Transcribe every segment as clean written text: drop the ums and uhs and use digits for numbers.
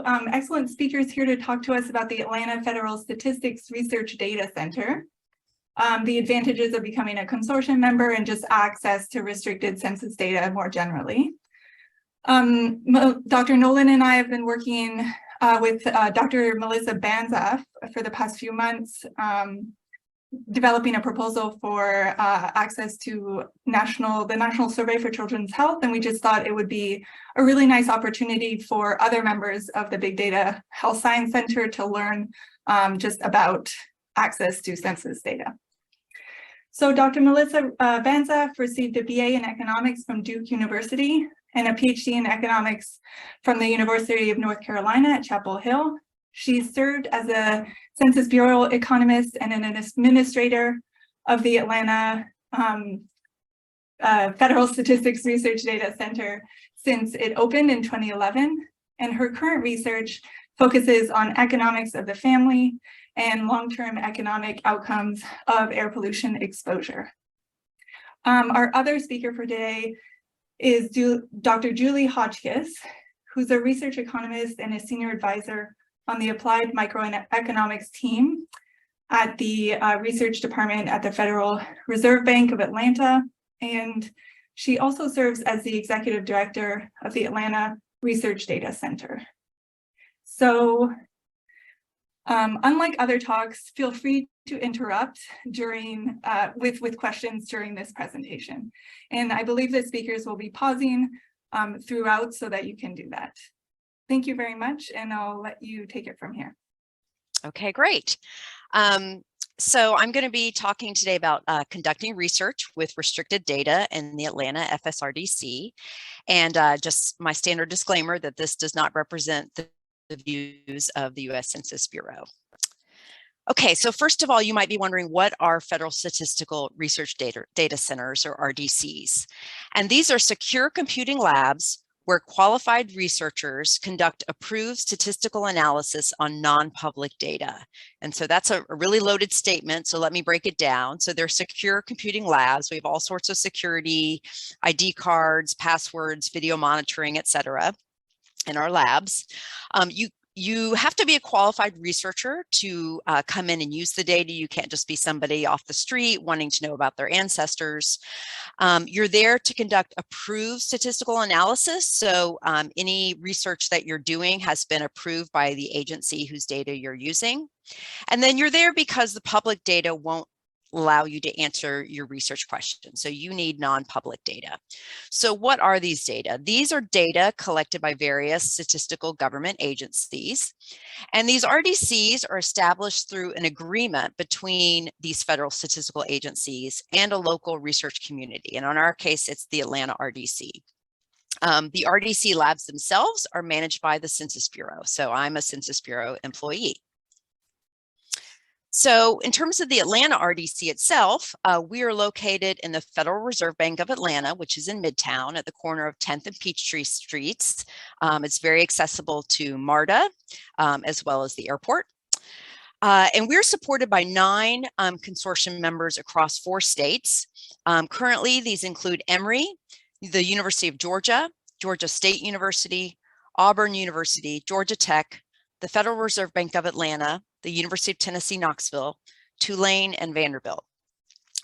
excellent speakers here to talk to us about the Atlanta Federal Statistics Research Data Center, the advantages of becoming a consortium member, and just access to restricted census data more generally. Dr. Nolan and I have been working with Dr. Melissa Banzhaf for the past few months, developing a proposal for access to the National Survey for Children's Health, and we just thought it would be a really nice opportunity for other members of the Big Data Health Science Center to learn just about access to census data. So Dr. Melissa Banzhaf received a BA in economics from Duke University and a PhD in economics from the University of North Carolina at Chapel Hill. She served as a Census Bureau economist and an administrator of the Atlanta Federal Statistics Research Data Center since it opened in 2011. And her current research focuses on economics of the family and long-term economic outcomes of air pollution exposure. Our other speaker for today is Dr. Julie Hotchkiss, who's a research economist and a senior advisor on the Applied Microeconomics team at the research department at the Federal Reserve Bank of Atlanta. And she also serves as the executive director of the Atlanta Research Data Center. So unlike other talks, feel free to interrupt during with questions during this presentation. And I believe the speakers will be pausing throughout so that you can do that. Thank you very much, and I'll let you take it from here. Okay, great. So I'm going to be talking today about conducting research with restricted data in the Atlanta FSRDC, and just my standard disclaimer that this does not represent the views of the U.S. Census Bureau. Okay, so first of all, you might be wondering, what are Federal Statistical Research Data Centers, or RDCs? And these are secure computing labs where qualified researchers conduct approved statistical analysis on non-public data. And so that's a really loaded statement, so let me break it down. So they're secure computing labs. We have all sorts of security, ID cards, passwords, video monitoring, et cetera, in our labs. You have to be a qualified researcher to come in and use the data. You can't just be somebody off the street wanting to know about their ancestors. You're there to conduct approved statistical analysis. So any research that you're doing has been approved by the agency whose data you're using. And then you're there because the public data won't allow you to answer your research questions. So you need non-public data. So what are these data? These are data collected by various statistical government agencies. And these RDCs are established through an agreement between these federal statistical agencies and a local research community. And in our case, it's the Atlanta RDC. The RDC labs themselves are managed by the Census Bureau. So I'm a Census Bureau employee. So in terms of the Atlanta RDC itself, we are located in the Federal Reserve Bank of Atlanta, which is in Midtown at the corner of 10th and Peachtree Streets. It's very accessible to MARTA, as well as the airport. And we're supported by 9 consortium members across 4 states. Currently, these include Emory, the University of Georgia, Georgia State University, Auburn University, Georgia Tech, the Federal Reserve Bank of Atlanta, the University of Tennessee, Knoxville, Tulane, and Vanderbilt.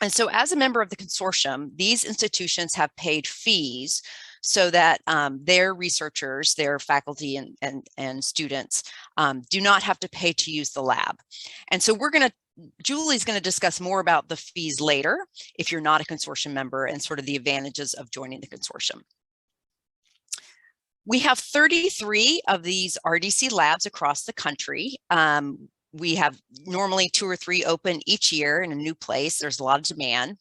And so as a member of the consortium, these institutions have paid fees so that their researchers, their faculty and students do not have to pay to use the lab. And so Julie's going to discuss more about the fees later if you're not a consortium member and sort of the advantages of joining the consortium. We have 33 of these RDC labs across the country. We have normally 2 or 3 open each year in a new place. There's a lot of demand.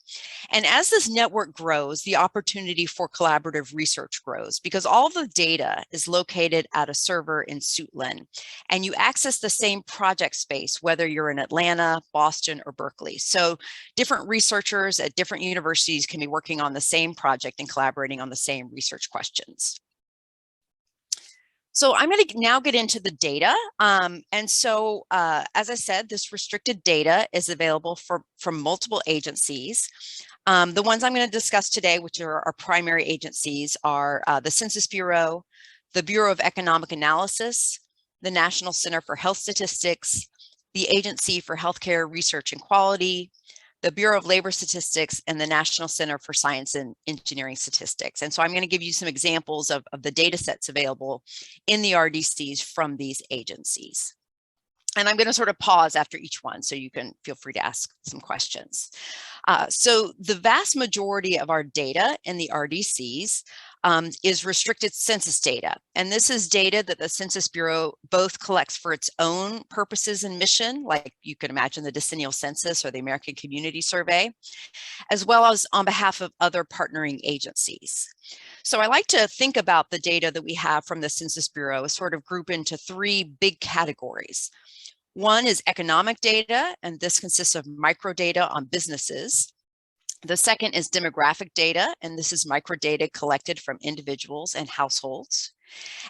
And as this network grows, the opportunity for collaborative research grows because all the data is located at a server in Suitland. And you access the same project space, whether you're in Atlanta, Boston, or Berkeley. So different researchers at different universities can be working on the same project and collaborating on the same research questions. So I'm going to now get into the data. As I said, this restricted data is available from multiple agencies. The ones I'm going to discuss today, which are our primary agencies, are the Census Bureau, the Bureau of Economic Analysis, the National Center for Health Statistics, the Agency for Healthcare Research and Quality, the Bureau of Labor Statistics, and the National Center for Science and Engineering Statistics. And so I'm going to give you some examples of the data sets available in the RDCs from these agencies. And I'm going to sort of pause after each one so you can feel free to ask some questions. So the vast majority of our data in the RDCs is restricted census data. And this is data that the Census Bureau both collects for its own purposes and mission, like you could imagine the decennial census or the American Community Survey, as well as on behalf of other partnering agencies. So I like to think about the data that we have from the Census Bureau as sort of group into three big categories. One is economic data, and this consists of microdata on businesses. The second is demographic data, and this is microdata collected from individuals and households.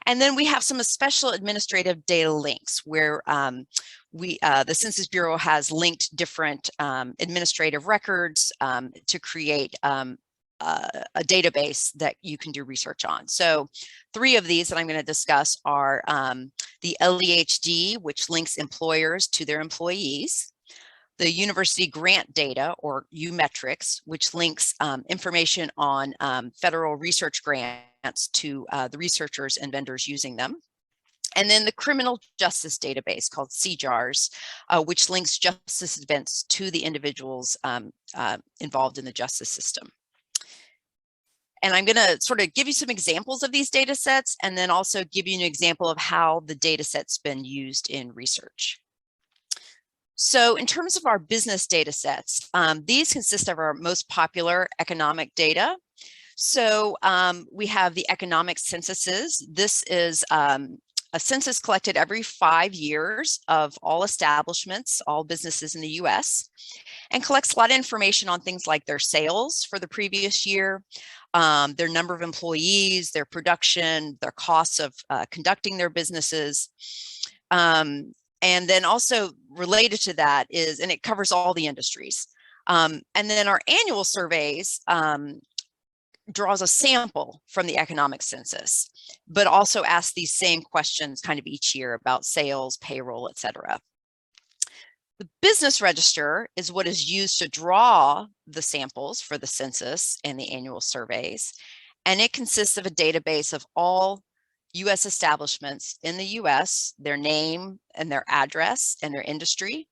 And then we have some special administrative data links where the Census Bureau has linked different administrative records to create a database that you can do research on. So three of these that I'm going to discuss are the LEHD, which links employers to their employees, the university grant data, or UMetrics, which links information on federal research grants to the researchers and vendors using them. And then the criminal justice database called CJARS, which links justice events to the individuals involved in the justice system. And I'm going to sort of give you some examples of these data sets and then also give you an example of how the data set's been used in research. So in terms of our business data sets, these consist of our most popular economic data. So we have the economic censuses. This is a census collected every 5 years of all establishments, all businesses in the US, and collects a lot of information on things like their sales for the previous year, their number of employees, their production, their costs of conducting their businesses. And then also related to that is, and it covers all the industries. And then our annual surveys draws a sample from the economic census, but also asks these same questions kind of each year about sales, payroll, et cetera. The business register is what is used to draw the samples for the census and the annual surveys. And it consists of a database of all US establishments in the US, their name and their address and their industry,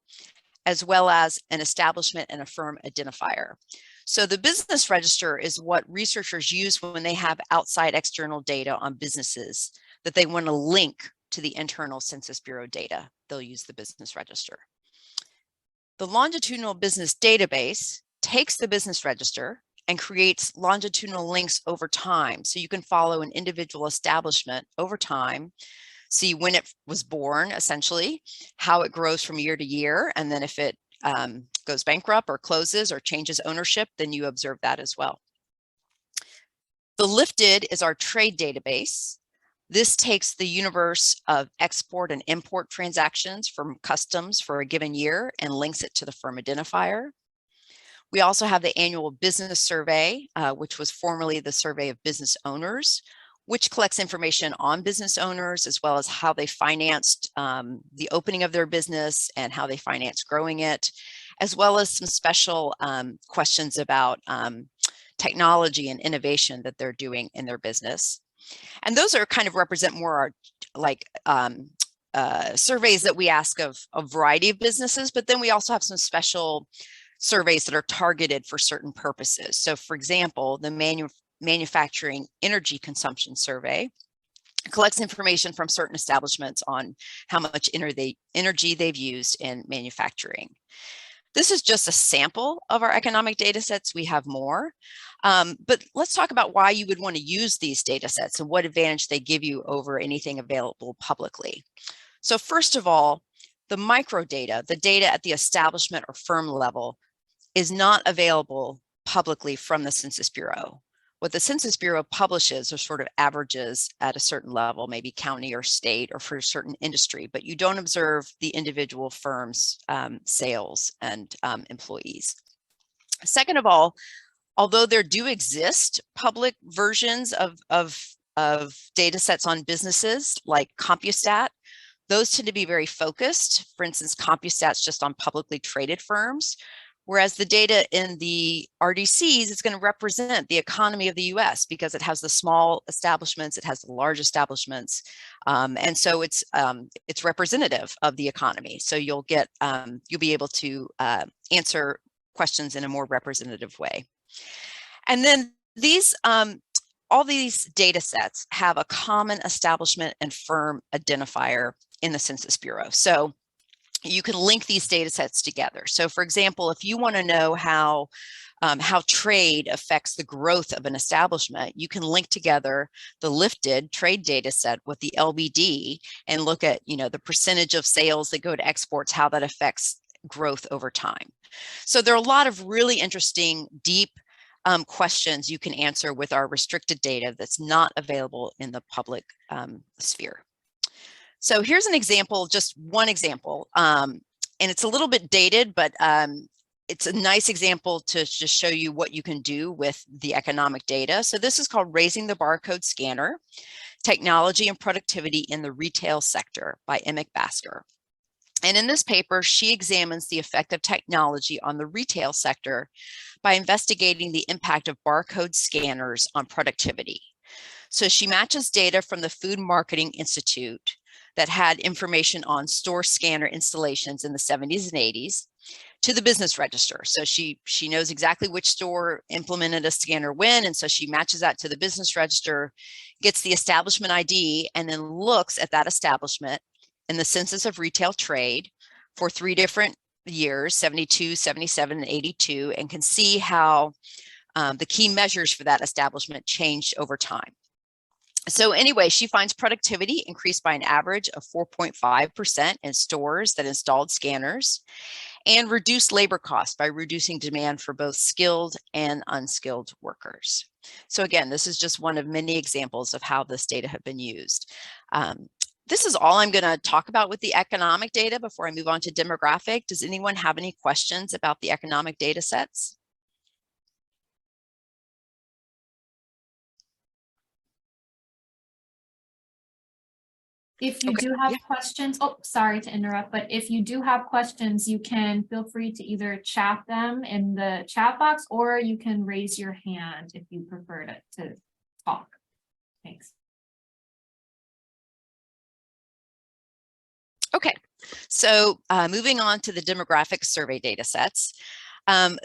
as well as an establishment and a firm identifier. So the business register is what researchers use when they have outside external data on businesses that they want to link to the internal Census Bureau data. They'll use the business register. The longitudinal business database takes the business register and creates longitudinal links over time. So you can follow an individual establishment over time, see when it was born, essentially, how it grows from year to year, and then if it goes bankrupt or closes or changes ownership, then you observe that as well. The lifted is our trade database. This takes the universe of export and import transactions from customs for a given year and links it to the firm identifier. We also have the annual business survey, which was formerly the survey of business owners, which collects information on business owners as well as how they financed the opening of their business and how they financed growing it, as well as some special questions about technology and innovation that they're doing in their business. And those are kind of represent more our like surveys that we ask of a variety of businesses, but then we also have some special surveys that are targeted for certain purposes. So for example, the manufacturing energy consumption survey collects information from certain establishments on how much energy they've used in manufacturing. This is just a sample of our economic data sets. We have more, but let's talk about why you would want to use these data sets and what advantage they give you over anything available publicly. So first of all, the microdata, the data at the establishment or firm level, is not available publicly from the Census Bureau. What the Census Bureau publishes are sort of averages at a certain level, maybe county or state or for a certain industry, but you don't observe the individual firm's sales and employees. Second of all, although there do exist public versions of data sets on businesses like CompuStat, those tend to be very focused. For instance, CompuStat's just on publicly traded firms, whereas the data in the RDCs is going to represent the economy of the US because it has the small establishments, it has the large establishments, and so it's representative of the economy. So you'll be able to answer questions in a more representative way. And then these all these data sets have a common establishment and firm identifier in the Census Bureau. So you can link these data sets together. So for example, if you want to know how trade affects the growth of an establishment, you can link together the lifted trade data set with the LBD and look at, the percentage of sales that go to exports, how that affects growth over time. So there are a lot of really interesting, deep questions you can answer with our restricted data that's not available in the public sphere. So here's an example, just one example, and it's a little bit dated, but it's a nice example to just show you what you can do with the economic data. So this is called Raising the Barcode Scanner, Technology and Productivity in the Retail Sector by Emick Basker. And in this paper, she examines the effect of technology on the retail sector by investigating the impact of barcode scanners on productivity. So she matches data from the Food Marketing Institute that had information on store scanner installations in the 70s and 80s to the business register. So she knows exactly which store implemented a scanner when, and so she matches that to the business register, gets the establishment ID, and then looks at that establishment in the Census of Retail Trade for 3 different years, 72, 77, and 82, and can see how the key measures for that establishment changed over time. So anyway, she finds productivity increased by an average of 4.5% in stores that installed scanners, and reduced labor costs by reducing demand for both skilled and unskilled workers. So again, this is just one of many examples of how this data have been used. This is all I'm going to talk about with the economic data before I move on to demographic. Does anyone have any questions about the economic data sets? If you do have questions, oh, sorry to interrupt, but if you do have questions, you can feel free to either chat them in the chat box, or you can raise your hand if you prefer to talk. Thanks. Okay, so moving on to the demographic survey data sets.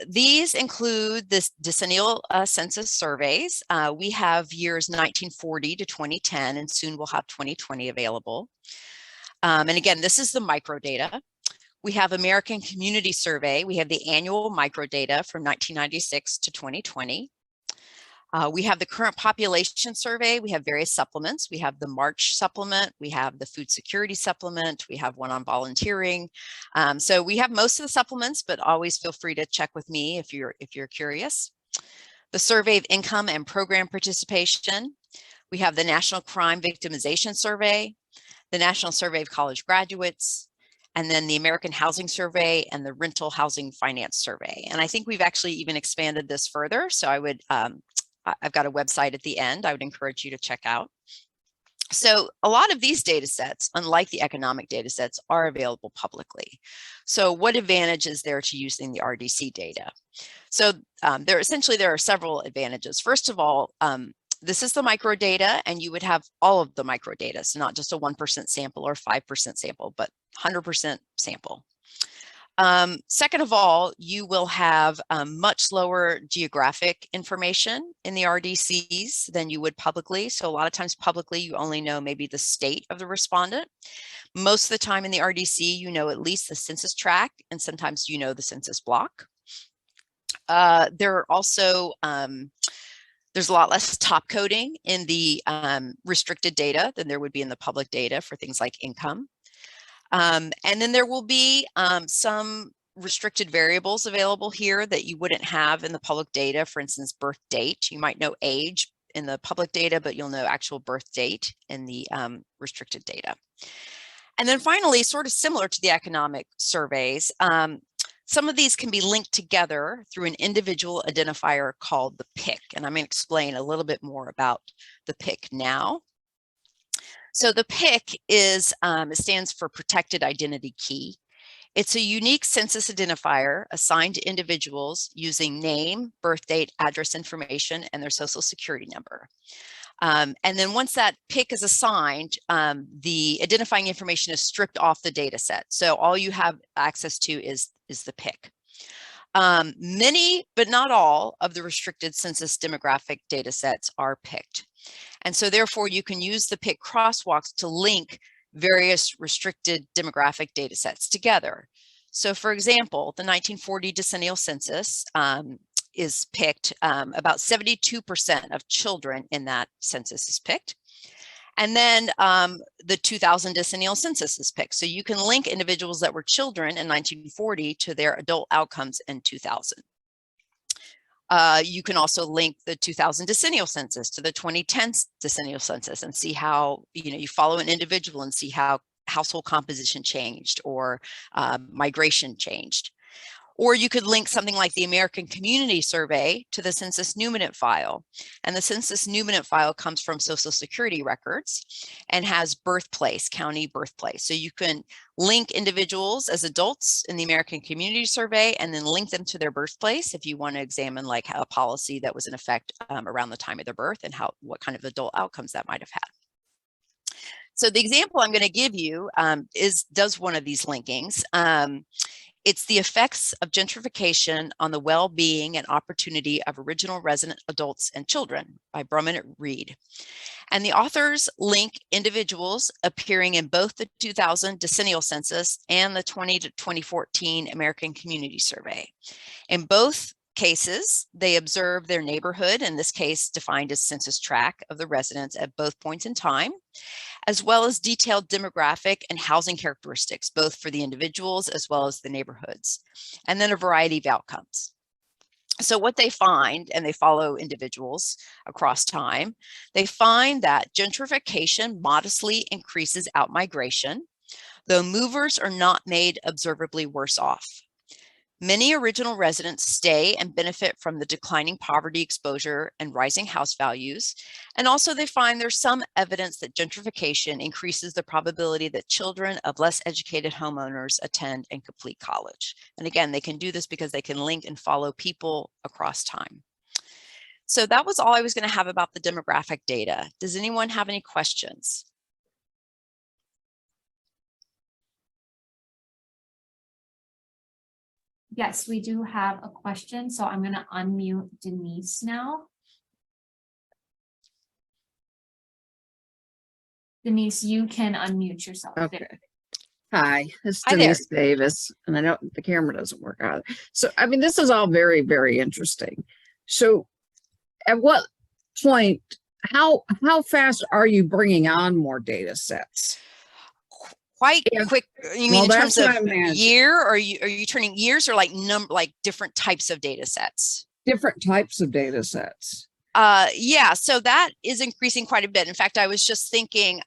These include the decennial census surveys. We have years 1940 to 2010, and soon we'll have 2020 available. And again, this is the microdata. We have American Community Survey. We have the annual microdata from 1996 to 2020. We have the current population survey. We have various supplements. We have the March supplement. We have the food security supplement. We have one on volunteering. So we have most of the supplements, but always feel free to check with me if you're curious. The survey of income and program participation. We have the National Crime Victimization Survey, the National Survey of College Graduates, and then the American Housing Survey and the Rental Housing Finance Survey. And I think we've actually even expanded this further. So I would I've got a website at the end I would encourage you to check out. So a lot of these data sets, unlike the economic data sets, are available publicly. So what advantage is there to using the RDC data? So there are several advantages. First of all, this is the microdata, and you would have all of the microdata, so not just a 1% sample or 5% sample, but 100% sample. Second of all, you will have much lower geographic information in the RDCs than you would publicly. So a lot of times publicly, you only know maybe the state of the respondent. Most of the time in the RDC, you know at least the census tract, and sometimes you know the census block. There are also there's a lot less top coding in the restricted data than there would be in the public data for things like income. And then there will be some restricted variables available here that you wouldn't have in the public data. For instance, birth date. You might know age in the public data, but you'll know actual birth date in the restricted data. And then finally, sort of similar to the economic surveys, some of these can be linked together through an individual identifier called the PIC. And I'm going to explain a little bit more about the PIC now. So the PIC is, it stands for Protected Identity Key. It's a unique census identifier assigned to individuals using name, birth date, address information, and their social security number. And then once that PIC is assigned, the identifying information is stripped off the data set. So all you have access to is the PIC. Many, but not all, of the restricted census demographic data sets are PIC'd. And so therefore you can use the PIC crosswalks to link various restricted demographic data sets together. So for example, the 1940 decennial census is PIC'd. About 72% of children in that census is PIC'd. And then the 2000 decennial census is PIC'd. So you can link individuals that were children in 1940 to their adult outcomes in 2000. You can also link the 2000 decennial census to the 2010 decennial census and see how, you follow an individual and see how household composition changed or migration changed. Or you could link something like the American Community Survey to the Census Numinant file. And the Census Numinant file comes from Social Security records and has birthplace, county birthplace. So you can link individuals as adults in the American Community Survey and then link them to their birthplace if you want to examine like a policy that was in effect around the time of their birth and what kind of adult outcomes that might have had. So the example I'm going to give you does one of these linkings. It's the effects of gentrification on the well-being and opportunity of original resident adults and children by Brumman Reed. And the authors link individuals appearing in both the 2000 decennial census and the 2014 American Community Survey. In both cases, they observe their neighborhood, in this case defined as census tract of the residents at both points in time, as well as detailed demographic and housing characteristics, both for the individuals as well as the neighborhoods, and then a variety of outcomes. So what they find, and they follow individuals across time, they find that gentrification modestly increases outmigration, though movers are not made observably worse off. Many original residents stay and benefit from the declining poverty exposure and rising house values. And also they find there's some evidence that gentrification increases the probability that children of less educated homeowners attend and complete college. And again, they can do this because they can link and follow people across time. So that was all I was going to have about the demographic data. Does anyone have any questions? Yes, we do have a question, so I'm going to unmute Denise now. Denise, you can unmute yourself. Okay. Hi, it's Hi there. Denise Davis, and I know the camera doesn't work out. So, I mean, this is all very, very interesting. So, at what point, how fast are you bringing on more data sets? Quite quick. You mean in terms of year, or are you turning years, or like different types of data sets? Different types of data sets. Yeah, so that is increasing quite a bit. In fact, I was just thinking,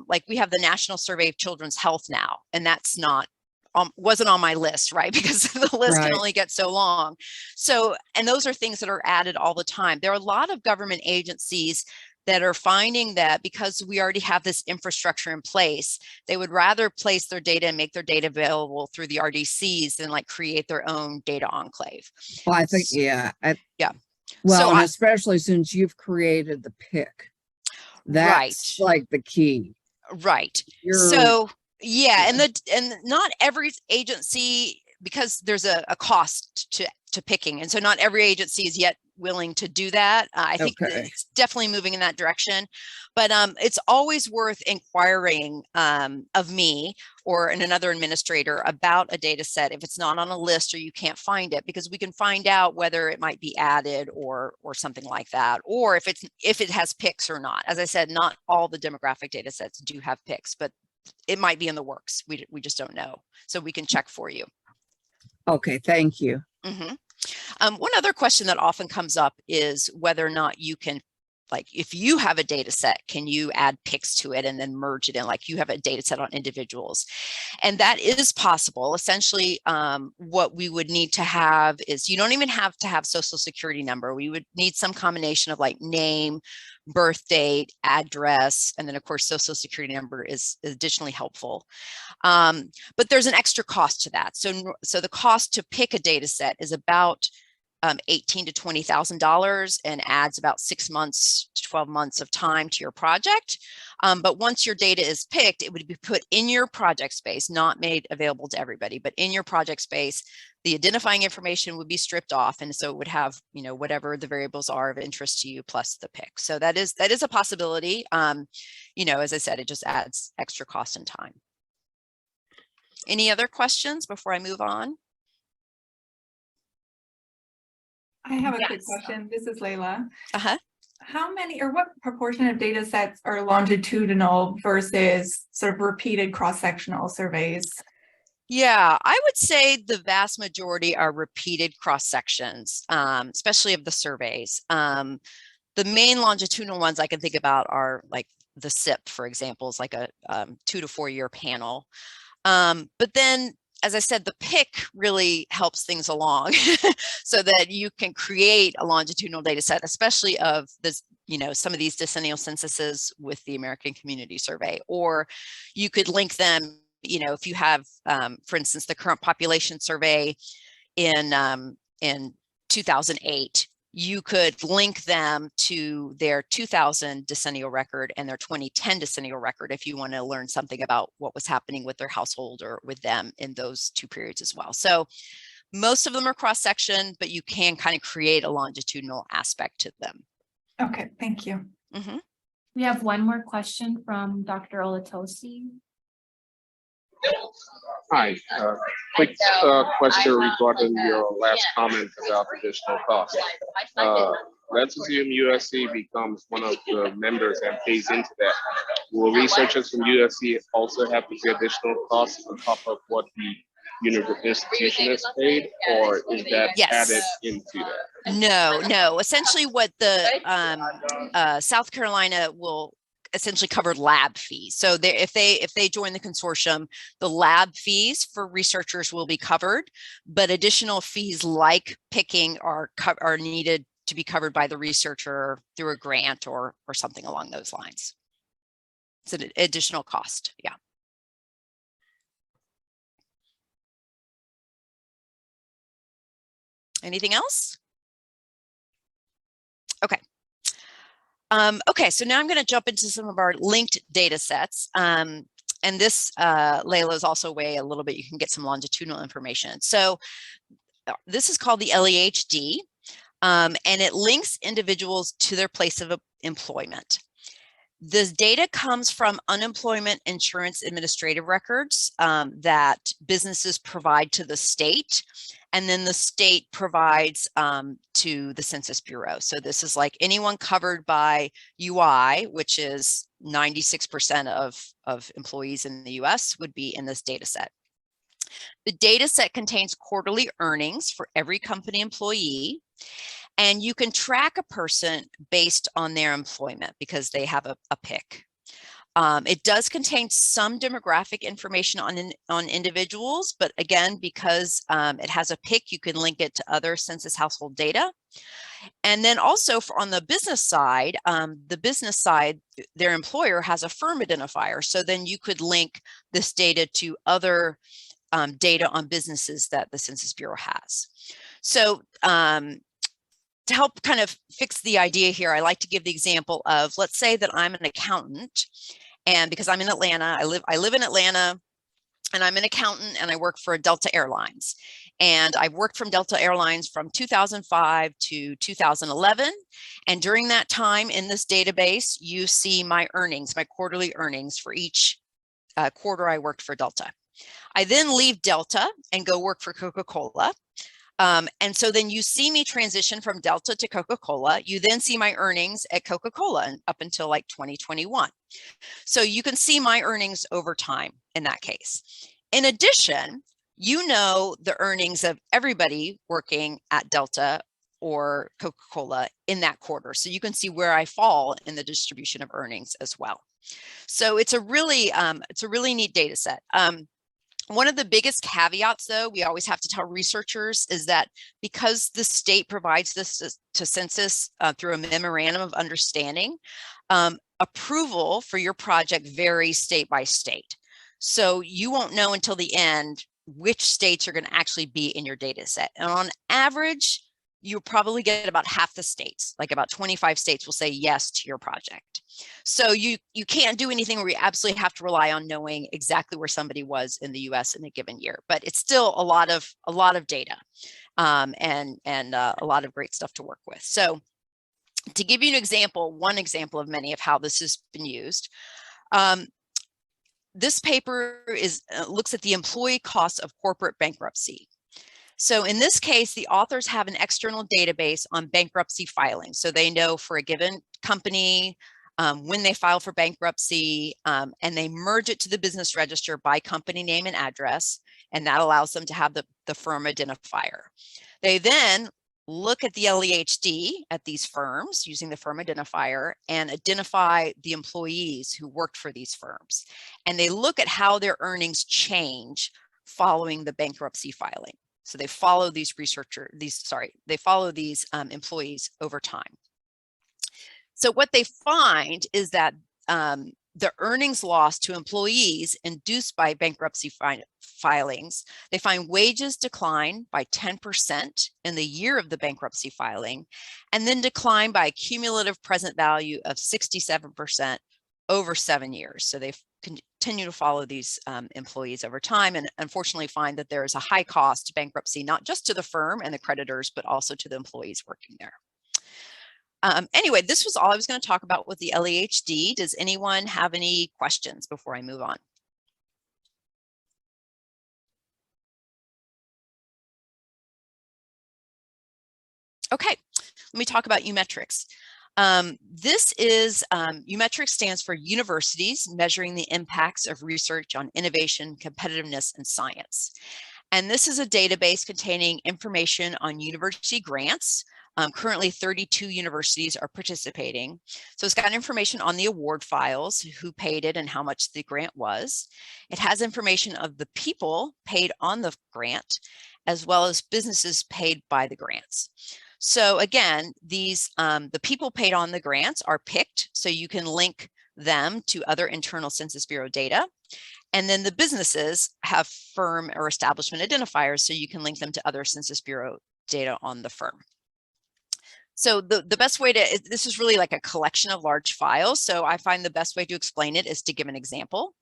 like we have the National Survey of Children's Health now, and that's not wasn't on my list, right? Because the list can only get so long. So, and those are things that are added all the time. There are a lot of government agencies that are finding that because we already have this infrastructure in place, they would rather place their data and make their data available through the RDCs than like create their own data enclave. Well, I think, yeah. Yeah. Well, so especially since you've created the PIC. That's like the key. Right. So yeah, and not every agency, because there's a cost to picking, and so not every agency is yet willing to do that. I think it's definitely moving in that direction, but it's always worth inquiring of me or another administrator about a data set if it's not on a list or you can't find it, because we can find out whether it might be added or something like that, or if it has PICs or not. As I said, not all the demographic data sets do have PICs, but it might be in the works. We just don't know, so we can check for you. Okay, thank you. Mm-hmm. One other question that often comes up is whether or not you can, like, if you have a data set, can you add PICs to it and then merge it in, like you have a data set on individuals? And that is possible. Essentially, what we would need to have is, you don't even have to have social security number. We would need some combination of like name, birth date, address, and then of course, social security number is additionally helpful. But there's an extra cost to that. So the cost to pick a data set is about $18,000 to $20,000 and adds about 6 months to 12 months of time to your project. But once your data is picked, it would be put in your project space, not made available to everybody, but in your project space, the identifying information would be stripped off. And so it would have, you know, whatever the variables are of interest to you plus the pick. So that is a possibility. You know, as I said, it just adds extra cost and time. Any other questions before I move on? I have a quick Yes. question. This is Layla. Uh-huh. How many or what proportion of data sets are longitudinal versus sort of repeated cross-sectional surveys? Yeah, I would say the vast majority are repeated cross sections, especially of the surveys. The main longitudinal ones I can think about are like the SIP, for example, is like a 2 to 4 year panel. But then, as I said, the pick really helps things along so that you can create a longitudinal data set, especially of this, you know, some of these decennial censuses with the American Community Survey, or you could link them, you know, if you have, for instance, the current population survey in 2008, you could link them to their 2000 decennial record and their 2010 decennial record if you want to learn something about what was happening with their household or with them in those 2 periods as well. So most of them are cross-section, but you can kind of create a longitudinal aspect to them. Okay, thank you. Mm-hmm. We have one more question from Dr. Olatosi. Hi, quick question regarding your last comment about additional costs. Let's assume USC becomes one of the members and pays into that. Will researchers from USC also have to pay additional costs on top of what the institution is paid, or is that Yes. added into that? No. Essentially what the South Carolina will essentially cover lab fees. So if they join the consortium, the lab fees for researchers will be covered, but additional fees like picking are needed to be covered by the researcher through a grant or something along those lines. It's an additional cost. Yeah. Anything else? Okay. Okay, so now I'm going to jump into some of our linked data sets. And this, Layla, is also a way a little bit you can get some longitudinal information. So this is called the LEHD, and it links individuals to their place of employment. This data comes from unemployment insurance administrative records that businesses provide to the state, and then the state provides to the Census Bureau. So this is like anyone covered by UI, which is 96% of employees in the US would be in this data set. The data set contains quarterly earnings for every company employee, and you can track a person based on their employment because they have a pick. It does contain some demographic information on individuals, but again, because it has a pick, you can link it to other census household data. And then also on the business side, their employer has a firm identifier. So then you could link this data to other data on businesses that the Census Bureau has. So to help kind of fix the idea here, I like to give the example of, let's say that I'm an accountant, and because I'm in Atlanta, I live in Atlanta, and I'm an accountant and I work for Delta Airlines. And I've worked from Delta Airlines from 2005 to 2011. And during that time in this database, you see my earnings, my quarterly earnings for each quarter I worked for Delta. I then leave Delta and go work for Coca-Cola. And so then you see me transition from Delta to Coca-Cola. You then see my earnings at Coca-Cola up until like 2021. So you can see my earnings over time in that case. In addition, you know the earnings of everybody working at Delta or Coca-Cola in that quarter. So you can see where I fall in the distribution of earnings as well. So it's a really neat data set. One of the biggest caveats, though, we always have to tell researchers is that because the state provides this to census through a memorandum of understanding, approval for your project varies state by state. So you won't know until the end which states are going to actually be in your data set. And on average, you'll probably get about half the states, like about 25 states will say yes to your project. So you can't do anything where you absolutely have to rely on knowing exactly where somebody was in the US in a given year, but it's still a lot of data and a lot of great stuff to work with. So to give you an example, one example of many of how this has been used, this paper looks at the employee costs of corporate bankruptcy. So in this case, the authors have an external database on bankruptcy filings. So they know for a given company, when they file for bankruptcy, and they merge it to the business register by company name and address, and that allows them to have the firm identifier. They then look at the LEHD at these firms using the firm identifier and identify the employees who worked for these firms. And they look at how their earnings change following the bankruptcy filing. So they follow these employees over time. So what they find is that the earnings lost to employees induced by bankruptcy filings, they find wages decline by 10% in the year of the bankruptcy filing, and then decline by a cumulative present value of 67% over 7 years. So they continue to follow these employees over time, and unfortunately find that there is a high cost to bankruptcy, not just to the firm and the creditors, but also to the employees working there. Anyway, this was all I was going to talk about with the LEHD. Does anyone have any questions before I move on? Okay, let me talk about U-metrics. U-metrics stands for Universities Measuring the Impacts of Research on Innovation, Competitiveness, and Science. And this is a database containing information on university grants. Currently 32 universities are participating. So it's got information on the award files, who paid it and how much the grant was. It has information of the people paid on the grant, as well as businesses paid by the grants. So again, these the people paid on the grants are picked, so you can link them to other internal Census Bureau data. And then the businesses have firm or establishment identifiers, so you can link them to other Census Bureau data on the firm. So the best way to, this is really like a collection of large files. So I find the best way to explain it is to give an example.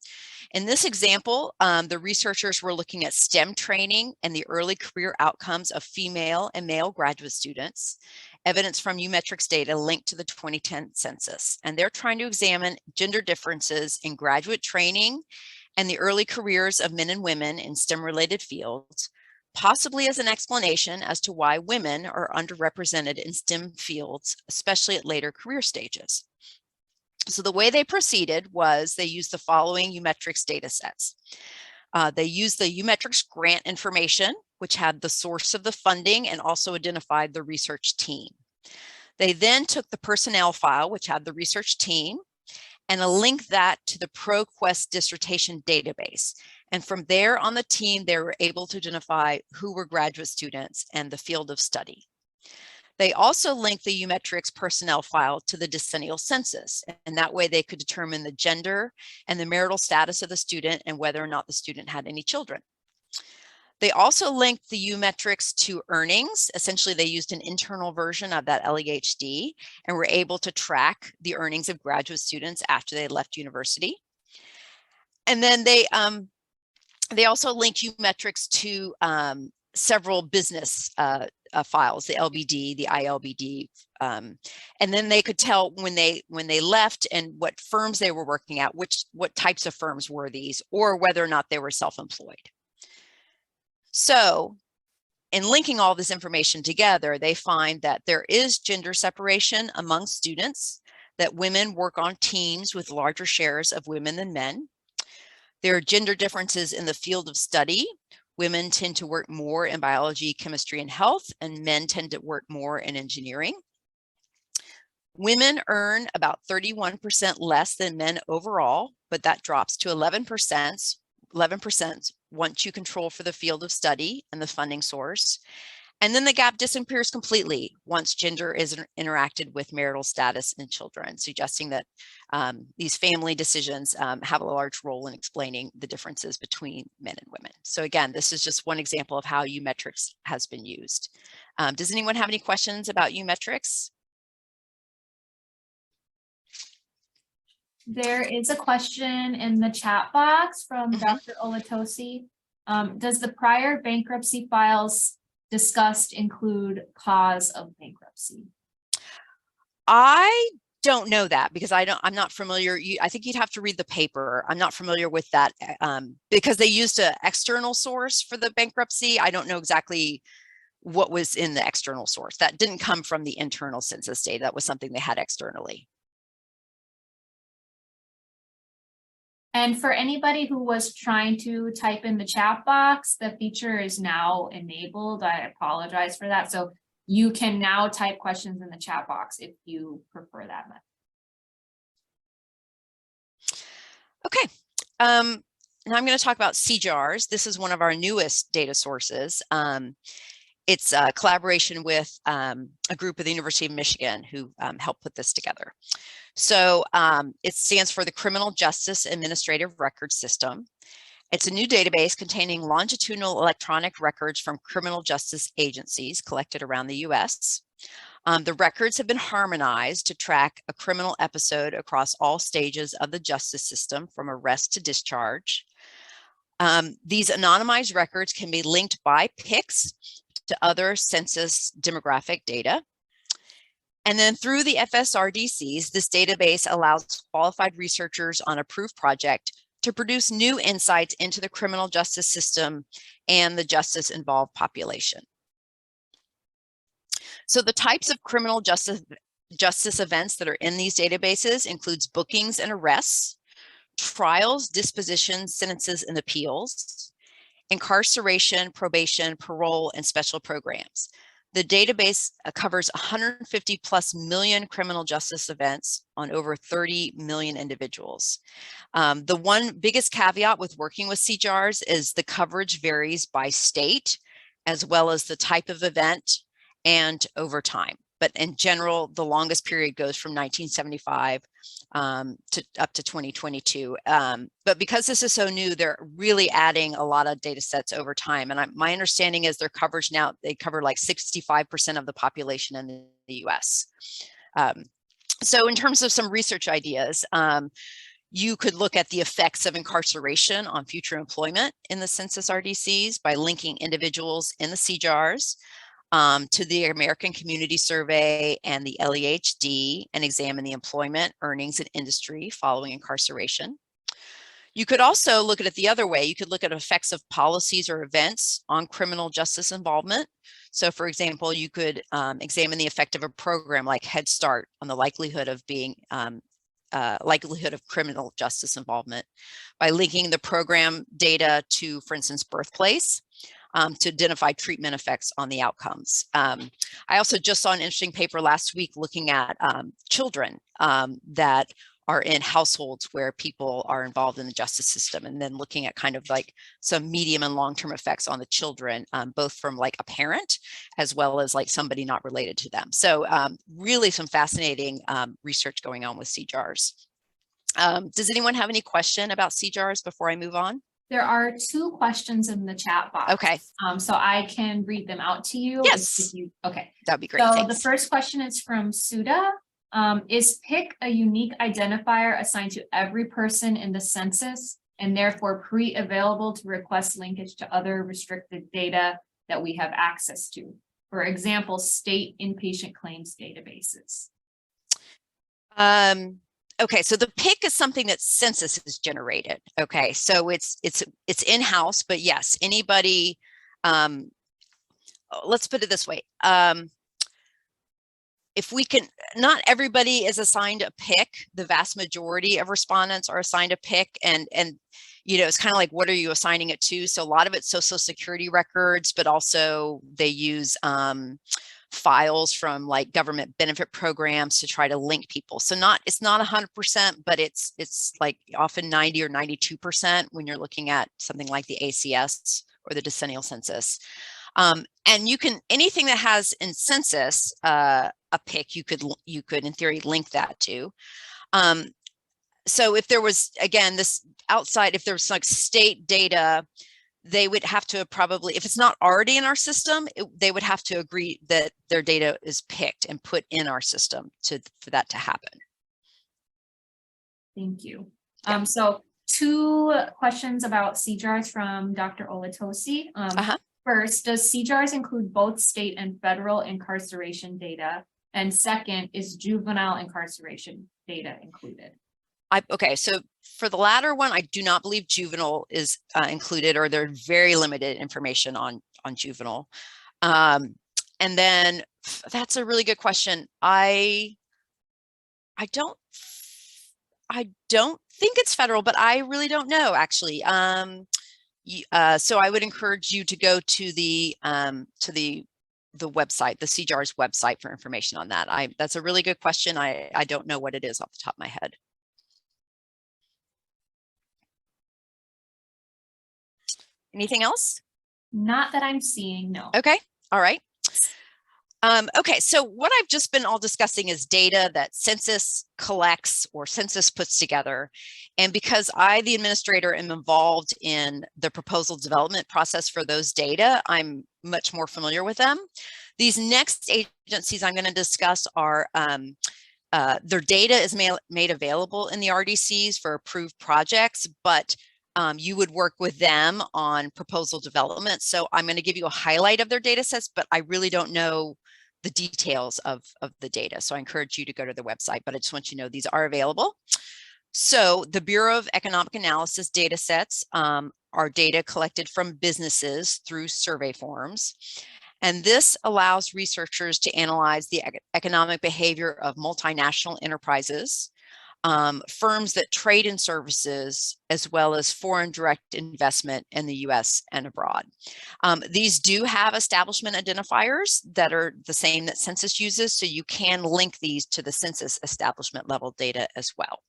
In this example, the researchers were looking at STEM training and the early career outcomes of female and male graduate students, evidence from U-metrics data linked to the 2010 census. And they're trying to examine gender differences in graduate training and the early careers of men and women in STEM-related fields, possibly as an explanation as to why women are underrepresented in STEM fields, especially at later career stages. So the way they proceeded was they used the following U-metrics data sets. They used the U-metrics grant information, which had the source of the funding and also identified the research team. They then took the personnel file, which had the research team, and linked that to the ProQuest dissertation database. And from there on the team, they were able to identify who were graduate students and the field of study. They also linked the U-metrics personnel file to the decennial census, and that way they could determine the gender and the marital status of the student and whether or not the student had any children. They also linked the U-metrics to earnings. Essentially, they used an internal version of that LEHD and were able to track the earnings of graduate students after they left university. And then they also linked U-metrics to several business files, the LBD, the ILBD, and then they could tell when they left and what firms they were working at, what types of firms were these, or whether or not they were self-employed. So in linking all this information together, they find that there is gender separation among students, that women work on teams with larger shares of women than men. There are gender differences in the field of study. Women tend to work more in biology, chemistry, and health, and men tend to work more in engineering. Women earn about 31% less than men overall, but that drops to 11% once you control for the field of study and the funding source. And then the gap disappears completely once gender is interacted with marital status in children, suggesting that these family decisions have a large role in explaining the differences between men and women. So again, this is just one example of how U-metrics has been used. Does anyone have any questions about U-metrics? There is a question in the chat box from Dr. Olatosi. Does the prior bankruptcy files discussed include cause of bankruptcy? I don't know that because I'm not familiar. I think you'd have to read the paper. I'm not familiar with that because they used an external source for the bankruptcy. I don't know exactly what was in the external source. That didn't come from the internal census data. That was something they had externally. And for anybody who was trying to type in the chat box, the feature is now enabled. I apologize for that. So you can now type questions in the chat box if you prefer that method. Okay. Now I'm going to talk about CJARS. This is one of our newest data sources. It's a collaboration with a group at the University of Michigan who helped put this together. So it stands for the Criminal Justice Administrative Record System. It's a new database containing longitudinal electronic records from criminal justice agencies collected around the US. The records have been harmonized to track a criminal episode across all stages of the justice system from arrest to discharge. These anonymized records can be linked by PICs to other census demographic data. And then through the FSRDCs, this database allows qualified researchers on a proof project to produce new insights into the criminal justice system and the justice involved population. So the types of criminal justice events that are in these databases includes bookings and arrests, trials, dispositions, sentences, and appeals, incarceration, probation, parole, and special programs. The database covers 150 plus million criminal justice events on over 30 million individuals. The one biggest caveat with working with CJARS is the coverage varies by state, as well as the type of event and over time. But in general, the longest period goes from 1975 to up to 2022. But because this is so new, they're really adding a lot of data sets over time. And my understanding is their coverage now, they cover like 65% of the population in the US. So in terms of some research ideas, you could look at the effects of incarceration on future employment in the census RDCs by linking individuals in the CJARS to the American Community Survey and the LEHD and examine the employment, earnings, and industry following incarceration. You could also look at it the other way. You could look at effects of policies or events on criminal justice involvement. So for example, you could examine the effect of a program like Head Start on the likelihood of being likelihood of criminal justice involvement by linking the program data to, for instance, birthplace. To identify treatment effects on the outcomes. I also just saw an interesting paper last week looking at children that are in households where people are involved in the justice system, and then looking at kind of like some medium and long-term effects on the children, both from like a parent as well as like somebody not related to them. So really some fascinating research going on with CJARS. Does anyone have any question about CJARS before I move on? There are two questions in the chat box. Okay. So I can read them out to you. Yes. Okay. That'd be great. So Thanks. the first question is from Suda. Is PIC a unique identifier assigned to every person in the census and therefore pre-available to request linkage to other restricted data that we have access to? For example, state inpatient claims databases. Okay, so the PIC is something that census has generated. Okay, so it's in-house, but yes, anybody, let's put it this way. If we can, not everybody is assigned a PIC. The vast majority of respondents are assigned a PIC, and you know, it's kind of like, what are you assigning it to? So a lot of it's social security records, but also they use files from like government benefit programs to try to link people. So it's not 100%, but it's like often 90 or 92% when you're looking at something like the ACS or the decennial census. And you can, anything that has in census a pick, you could in theory link that to. So if there was, again, this outside, if there was like state data, they would have to probably, if it's not already in our system, they would have to agree that their data is picked and put in our system for that to happen. Thank you. Yeah. So 2 questions about CJARS from Dr. Olatosi. First, does CJARS include both state and federal incarceration data? And second, is juvenile incarceration data included? Okay, so for the latter one, I do not believe juvenile is included, or there's very limited information on juvenile. And then that's a really good question. I don't think it's federal, but I really don't know actually. So I would encourage you to go to the website, the CJARS website, for information on that. That's a really good question. I don't know what it is off the top of my head. Anything else? Not that I'm seeing, no. Okay, all right. Okay, so what I've just been all discussing is data that census collects or census puts together. And because I, the administrator, am involved in the proposal development process for those data, I'm much more familiar with them. These next agencies I'm going to discuss are their data is made available in the RDCs for approved projects, but you would work with them on proposal development. So I'm going to give you a highlight of their data sets, but I really don't know the details of the data. So I encourage you to go to the website, but I just want you to know these are available. So the Bureau of Economic Analysis data sets are data collected from businesses through survey forms. And this allows researchers to analyze the economic behavior of multinational enterprises, firms that trade in services, as well as foreign direct investment in the US and abroad. These do have establishment identifiers that are the same that census uses, so you can link these to the census establishment level data as well.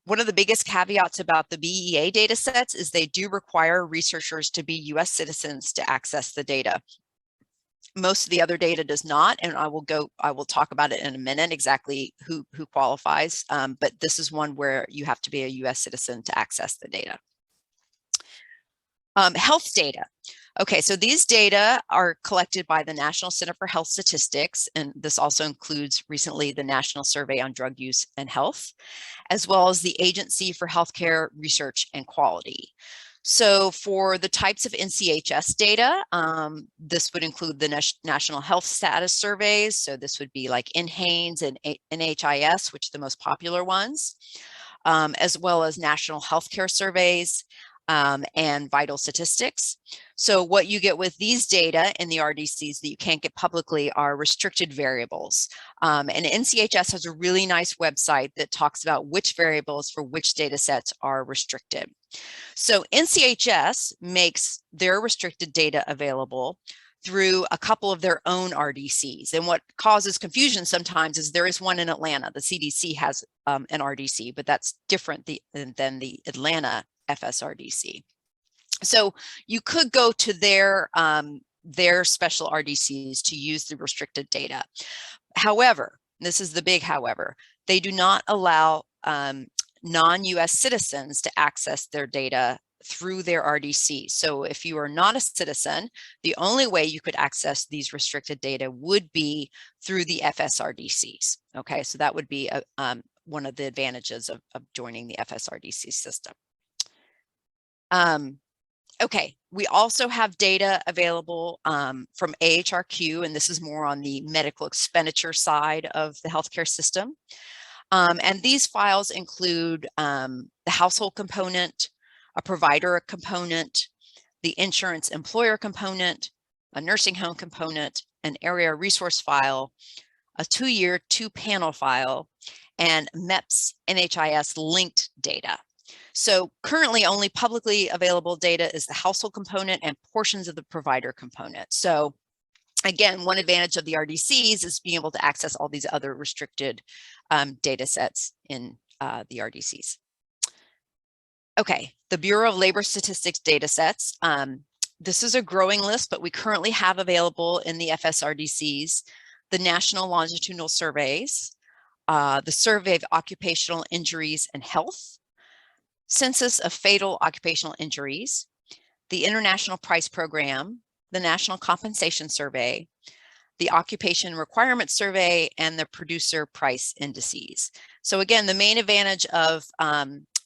One of the biggest caveats about the BEA data sets is they do require researchers to be US citizens to access the data. Most of the other data does not, and I will talk about it in a minute exactly who qualifies, but this is one where you have to be a US citizen to access the data. Health data. Okay, so these data are collected by the National Center for Health Statistics, and this also includes recently the National Survey on Drug Use and Health, as well as the Agency for Healthcare Research and Quality. So for the types of NCHS data, this would include the National Health Status Surveys. So this would be like NHANES and NHIS, which are the most popular ones, as well as National Healthcare Surveys and Vital Statistics. So what you get with these data in the RDCs that you can't get publicly are restricted variables. And NCHS has a really nice website that talks about which variables for which data sets are restricted. So NCHS makes their restricted data available through a couple of their own RDCs. And what causes confusion sometimes is there is one in Atlanta. The CDC has an RDC, but that's different than the Atlanta FSRDC. So you could go to their special RDCs to use the restricted data. However, this is the big however, they do not allow non-US citizens to access their data through their RDC. So if you are not a citizen, the only way you could access these restricted data would be through the FSRDCs. Okay, so that would be one of the advantages of joining the FSRDC system. Okay, we also have data available from AHRQ, and this is more on the medical expenditure side of the healthcare system. And these files include the household component, a provider component, the insurance employer component, a nursing home component, an area resource file, a 2-year 2-panel file, and MEPS NHIS linked data. So currently only publicly available data is the household component and portions of the provider component. So Again, one advantage of the RDCs is being able to access all these other restricted data sets in the RDCs. Okay, the Bureau of Labor Statistics data sets. This is a growing list, but we currently have available in the FSRDCs the National Longitudinal Surveys, the Survey of Occupational Injuries and Health, Census of Fatal Occupational Injuries, the International Price Program, the National Compensation Survey, the Occupation Requirement Survey, and the Producer Price Indices. So again, the main advantage of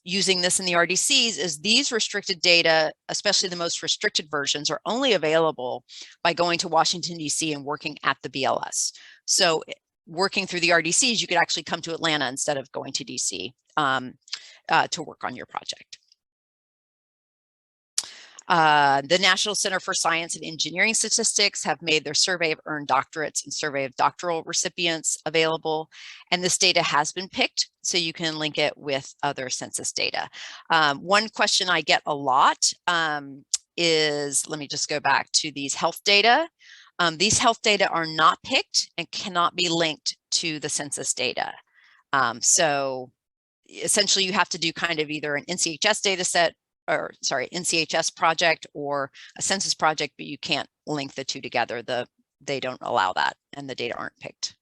using this in the RDCs is these restricted data, especially the most restricted versions, are only available by going to Washington, D.C. and working at the BLS. So working through the RDCs, you could actually come to Atlanta instead of going to D.C. To work on your project. The National Center for Science and Engineering Statistics have made their survey of earned doctorates and survey of doctoral recipients available. And this data has been picked, so you can link it with other census data. One question I get a lot is, let me just go back to these health data. These health data are not picked and cannot be linked to the census data. So essentially you have to do kind of either an NCHS data set, or sorry, NCHS project or a census project, but you can't link the two together. They don't allow that and the data aren't picked.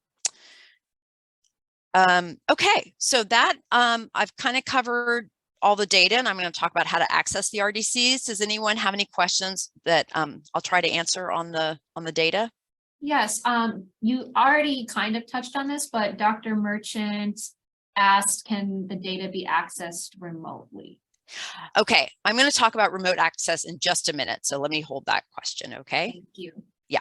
Okay, so that I've kind of covered all the data and I'm going to talk about how to access the RDCs. Does anyone have any questions that I'll try to answer on the data? Yes, you already kind of touched on this, but Dr. Merchant asked, can the data be accessed remotely? Okay, I'm going to talk about remote access in just a minute. So let me hold that question, okay? Thank you. Yeah.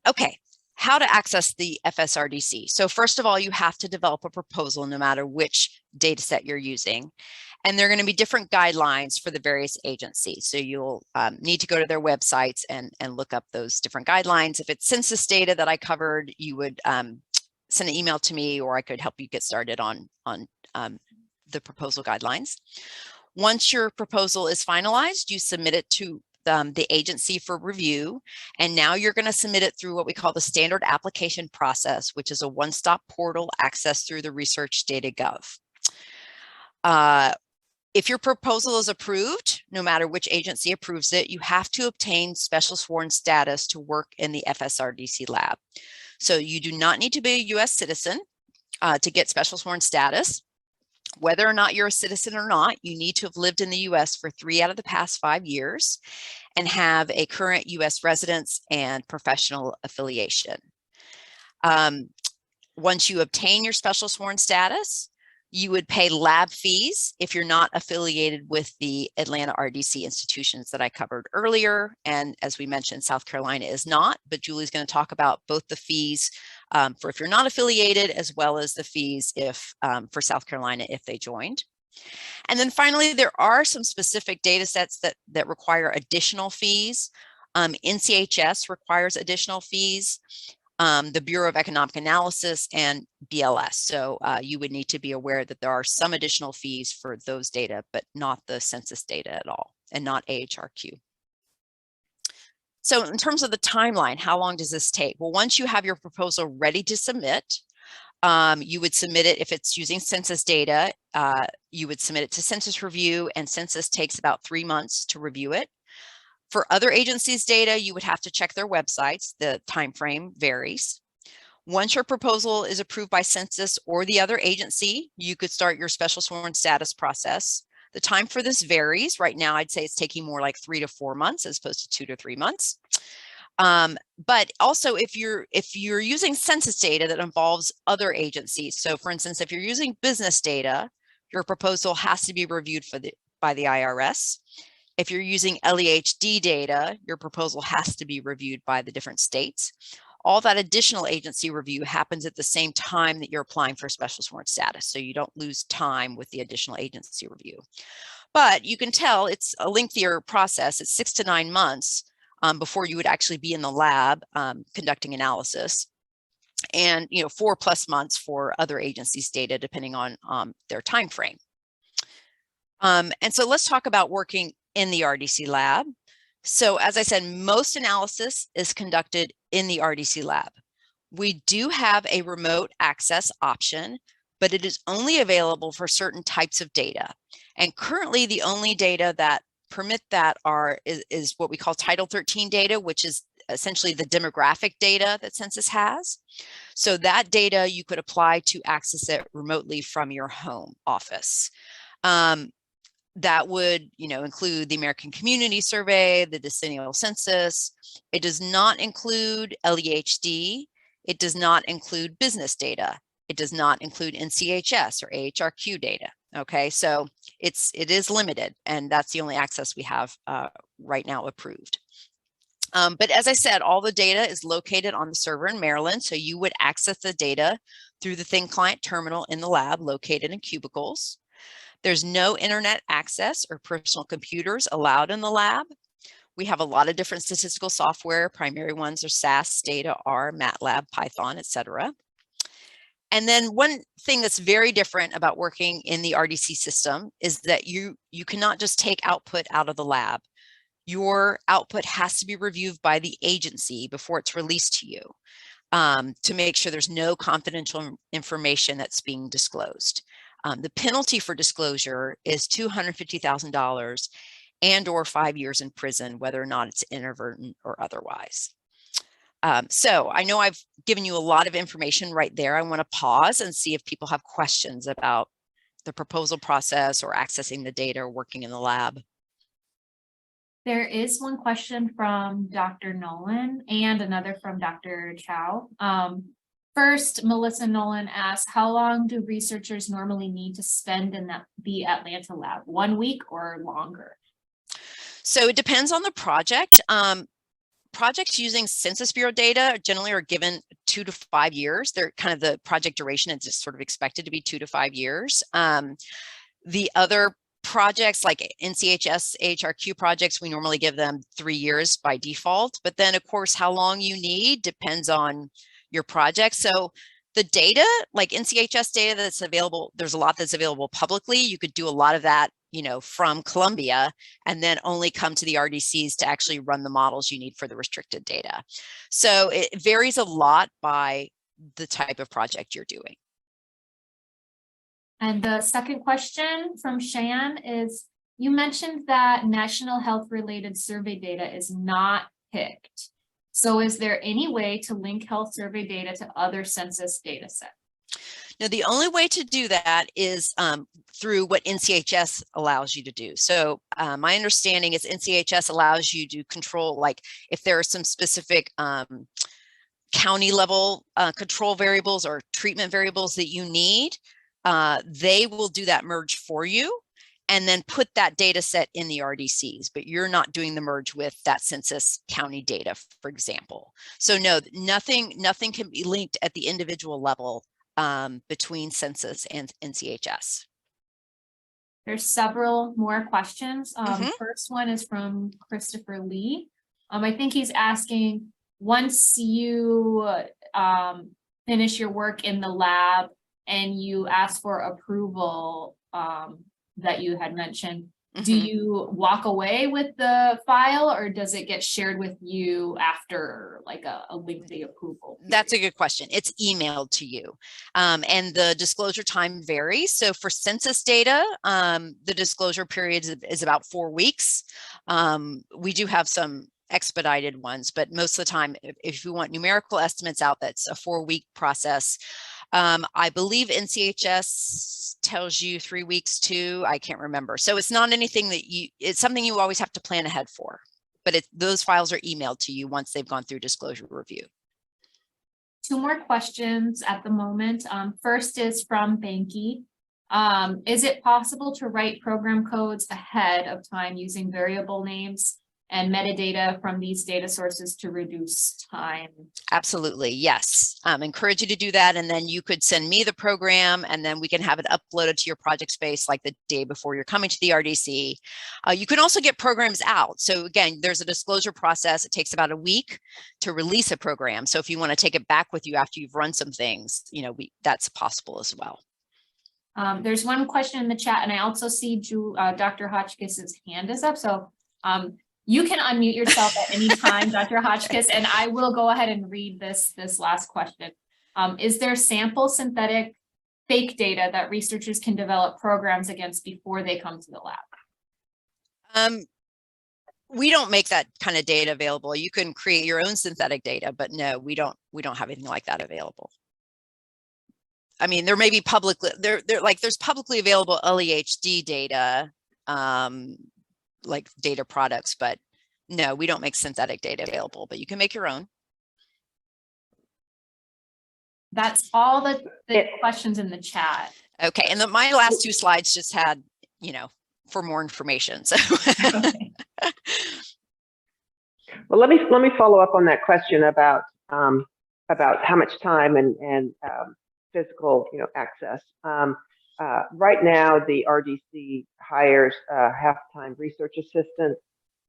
Okay, how to access the FSRDC. So first of all, you have to develop a proposal no matter which data set you're using. And there are going to be different guidelines for the various agencies. So you'll need to go to their websites and look up those different guidelines. If it's census data that I covered, you would send an email to me, or I could help you get started on the proposal guidelines. Once your proposal is finalized, you submit it to the agency for review. And now you're going to submit it through what we call the standard application process, which is a one-stop portal accessed through the research.data.gov. If your proposal is approved, no matter which agency approves it, you have to obtain special sworn status to work in the FSRDC lab. So you do not need to be a U.S. citizen to get special sworn status. Whether or not you're a citizen or not, you need to have lived in the U.S. for 3 out of the past 5 years and have a current U.S. residence and professional affiliation. Once you obtain your special sworn status, you would pay lab fees if you're not affiliated with the Atlanta RDC institutions that I covered earlier. And as we mentioned, South Carolina is not, but Julie's going to talk about both the fees for if you're not affiliated, as well as the fees if for South Carolina if they joined. And then finally, there are some specific data sets that require additional fees. NCHS requires additional fees. The Bureau of Economic Analysis and BLS. So you would need to be aware that there are some additional fees for those data, but not the census data at all, and not AHRQ. So in terms of the timeline, how long does this take? Well, once you have your proposal ready to submit, you would submit it if it's using census data, you would submit it to census review, and census takes about 3 months to review it. For other agencies' data, you would have to check their websites. The time frame varies. Once your proposal is approved by census or the other agency, you could start your special sworn status process. The time for this varies. Right now, I'd say it's taking more like 3 to 4 months as opposed to 2 to 3 months. But also if you're using census data that involves other agencies. So for instance, if you're using business data, your proposal has to be reviewed by the IRS. If you're using LEHD data, your proposal has to be reviewed by the different states. All that additional agency review happens at the same time that you're applying for special sworn status, so you don't lose time with the additional agency review. But you can tell it's a lengthier process. It's 6 to 9 months before you would actually be in the lab conducting analysis, and 4+ months for other agencies' data, depending on their time frame. And so let's talk about working in the RDC lab. So as I said, most analysis is conducted in the RDC lab. We do have a remote access option, but it is only available for certain types of data. And currently the only data that permit that is what we call Title 13 data, which is essentially the demographic data that census has. So that data you could apply to access it remotely from your home office. That would, include the American Community Survey, the decennial census. It does not include LEHD. It does not include business data. It does not include NCHS or AHRQ data. Okay, so it is limited, and that's the only access we have right now approved. But as I said, all the data is located on the server in Maryland, so you would access the data through the thin client terminal in the lab located in cubicles. There's no internet access or personal computers allowed in the lab. We have a lot of different statistical software. Primary ones are SAS, Stata, R, MATLAB, Python, etc. And then one thing that's very different about working in the RDC system is that you cannot just take output out of the lab. Your output has to be reviewed by the agency before it's released to you to make sure there's no confidential information that's being disclosed. The penalty for disclosure is $250,000 and or 5 years in prison, whether or not it's inadvertent or otherwise. So I know I've given you a lot of information right there. I want to pause and see if people have questions about the proposal process or accessing the data or working in the lab. There is one question from Dr. Nolan and another from Dr. Chow. First, Melissa Nolan asks, how long do researchers normally need to spend in the Atlanta lab? 1 week or longer? So it depends on the project. Projects using Census Bureau data generally are given 2 to 5 years. They're kind of the project duration is just sort of expected to be 2 to 5 years. The other projects like NCHS, AHRQ projects, we normally give them 3 years by default. But then, of course, how long you need depends on your project. So the data, like NCHS data that's available, there's a lot that's available publicly. You could do a lot of that, from Columbia, and then only come to the RDCs to actually run the models you need for the restricted data. So it varies a lot by the type of project you're doing. And the second question from Shan is, you mentioned that national health related survey data is not picked. So is there any way to link health survey data to other census data sets? Now, the only way to do that is through what NCHS allows you to do. So my understanding is NCHS allows you to control, like if there are some specific county level control variables or treatment variables that you need, they will do that merge for you and then put that data set in the RDCs, but you're not doing the merge with that census county data, for example. So no, nothing can be linked at the individual level between census and NCHS. There's several more questions. First one is from Christopher Lee. I think he's asking, once you finish your work in the lab and you ask for approval that you had mentioned, do you walk away with the file or does it get shared with you after like a lengthy approval period? That's a good question. It's emailed to you and the disclosure time varies. So for census data, the disclosure period is about 4 weeks. We do have some expedited ones, but most of the time, if you want numerical estimates out, that's a 4-week process. I believe NCHS tells you 3 weeks too. I can't remember. So it's not anything that it's something you always have to plan ahead for, but those files are emailed to you once they've gone through disclosure review. 2 more questions at the moment. First is from Banky. Is it possible to write program codes ahead of time using variable names and metadata from these data sources to reduce time? Absolutely, yes. Encourage you to do that, and then you could send me the program and then we can have it uploaded to your project space like the day before you're coming to the RDC. You can also get programs out. So again, there's a disclosure process. It takes about a week to release a program. So if you want to take it back with you after you've run some things, that's possible as well. There's one question in the chat, and I also see Dr. Hotchkiss's hand is up. So You can unmute yourself at any time, Dr. Hotchkiss, and I will go ahead and read this last question. Is there sample synthetic fake data that researchers can develop programs against before they come to the lab? We don't make that kind of data available. You can create your own synthetic data, but no, we don't have anything like that available. I mean, there may be publicly, there's publicly available LEHD data, like data products, but no, we don't make synthetic data available, but you can make your own. That's all the questions in the chat. Okay, and my last two slides just had, for more information. So. Okay. Well, let me follow up on that question about how much time and physical access. Right now, the RDC hires half-time research assistants,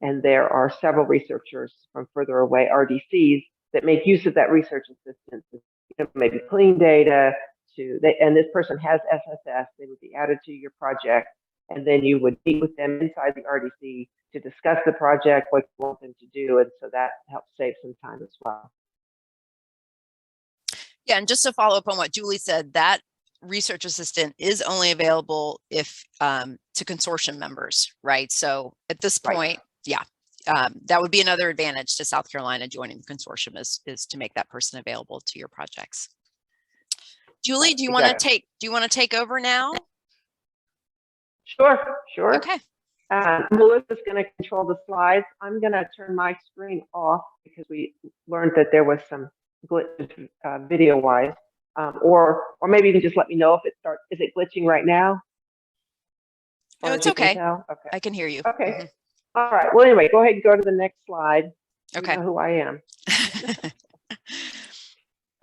and there are several researchers from further away RDCs that make use of that research assistant to maybe clean data and this person has SSS. They would be added to your project, and then you would meet with them inside the RDC to discuss the project, what you want them to do, and so that helps save some time as well. Yeah, and just to follow up on what Julie said, that research assistant is only available if to consortium members, right? So at this point, yeah, that would be another advantage to South Carolina joining the consortium is to make that person available to your projects. Julie, do you want to take over now? Sure. Okay. Melissa's going to control the slides. I'm going to turn my screen off because we learned that there was some glitches video-wise, or maybe you can just let me know if it starts. Is it glitching right now? No, it's okay. Okay. I can hear you. Okay. Mm-hmm. All right. Well, anyway, go ahead and go to the next slide. Okay. You know who I am.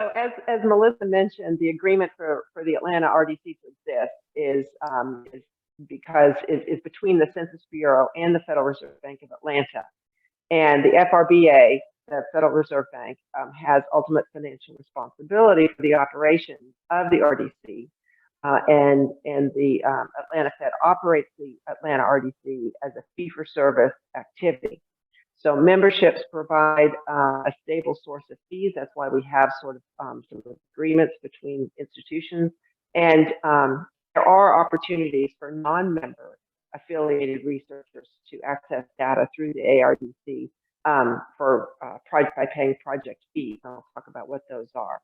So as Melissa mentioned, the agreement for the Atlanta RDC to exist is because it's between the Census Bureau and the Federal Reserve Bank of Atlanta. And the FRBA, the Federal Reserve Bank, has ultimate financial responsibility for the operations of the RDC. And the Atlanta Fed operates the Atlanta RDC as a fee-for-service activity. So memberships provide a stable source of fees. That's why we have sort of some agreements between institutions. And there are opportunities for non-member affiliated researchers to access data through the ARDC by paying project fees. I'll talk about what those are.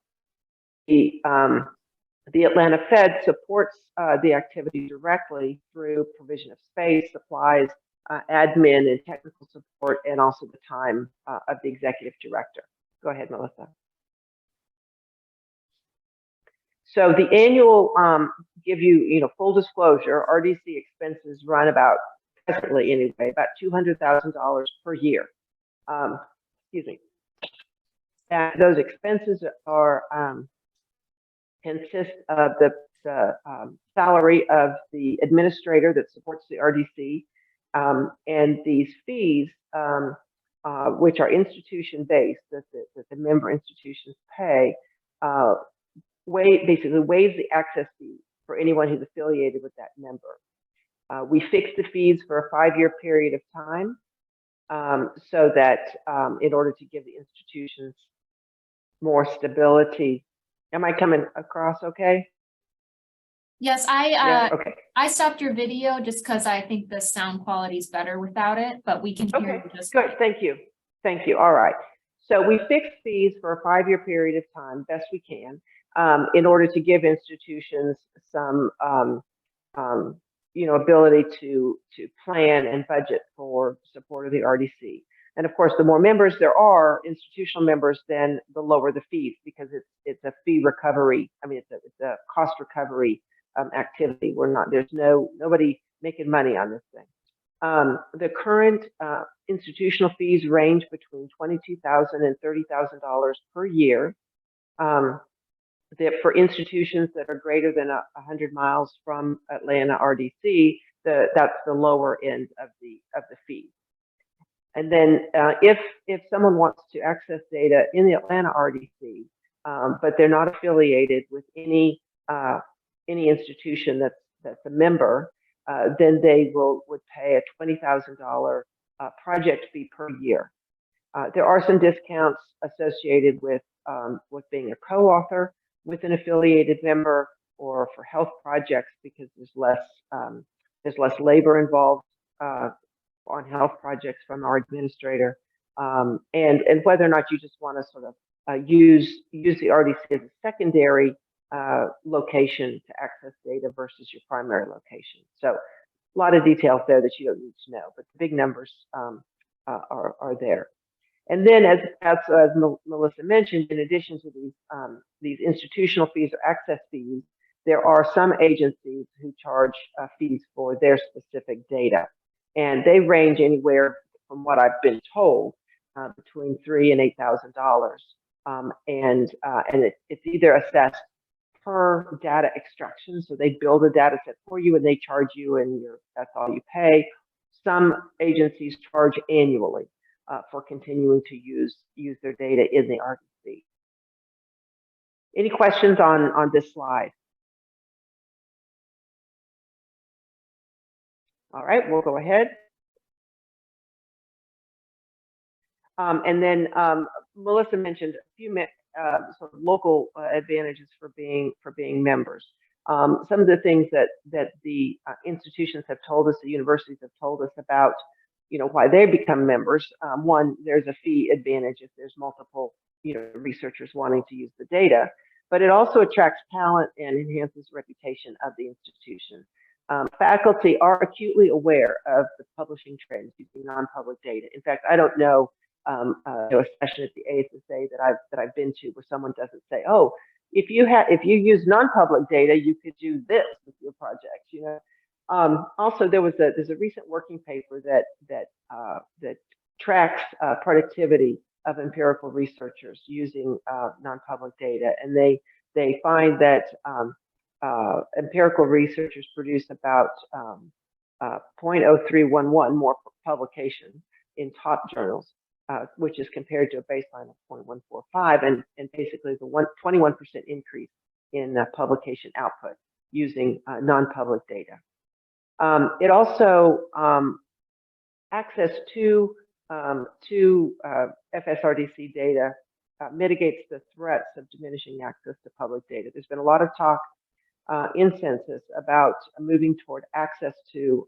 The Atlanta Fed supports the activity directly through provision of space, supplies, admin and technical support, and also the time of the executive director. Go ahead, Melissa. So the annual, give you, full disclosure, RDC expenses run about, presently anyway, about $200,000 per year. Excuse me. And those expenses are consist of the salary of the administrator that supports the RDC, and these fees, which are institution-based, that the member institutions pay, basically waives the access fee for anyone who's affiliated with that member. We fix the fees for a 5-year period of time, so that in order to give the institutions more stability. Am I coming across okay? Yes, okay. I stopped your video just because I think the sound quality is better without it, but we can hear you just good. Thank you. All right. So we fix fees for a 5-year period of time, best we can, in order to give institutions some, ability to plan and budget for support of the RDC. And of course, the more members there are, institutional members, then the lower the fees, because it's a fee recovery. I mean, it's a cost recovery activity. There's nobody making money on this thing. The current institutional fees range between $22,000 and $30,000 per year. For institutions that are greater than 100 miles from Atlanta RDC, that's the lower end of the fee. And then if someone wants to access data in the Atlanta RDC, but they're not affiliated with any institution that's a member, then they would pay a $20,000 project fee per year. There are some discounts associated with being a co-author with an affiliated member, or for health projects, because there's less labor involved on health projects from our administrator, and whether or not you just want to sort of use the RDC as a secondary location to access data versus your primary location. So a lot of details there that you don't need to know, but the big numbers are there. And then, as Melissa mentioned, in addition to these institutional fees or access fees, there are some agencies who charge fees for their specific data, and they range anywhere, from what I've been told, between $3,000 and $8,000, and it's either assessed per data extraction, so they build a data set for you and they charge you, and that's all you pay. Some agencies charge annually for continuing to use their data in the RDC. Any questions on this slide? All right, we'll go ahead. And then Melissa mentioned a few sort of local advantages for being members. Some of the things that the institutions have told us, the universities have told us about, why they become members. One, there's a fee advantage if there's multiple, researchers wanting to use the data, but it also attracts talent and enhances the reputation of the institution. Faculty are acutely aware of the publishing trends using non-public data. In fact, I don't know a session at the ASSA that I've been to where someone doesn't say, "Oh, if you use non-public data, you could do this with your project." Also, there's a recent working paper that tracks productivity of empirical researchers using non-public data, and they find that empirical researchers produce about 0.0311 more publications in top journals, which is compared to a baseline of 0.145, and basically the 21% increase in publication output using non-public data. It also access to FSRDC data mitigates the threats of diminishing access to public data. There's been a lot of talk in census about moving toward access to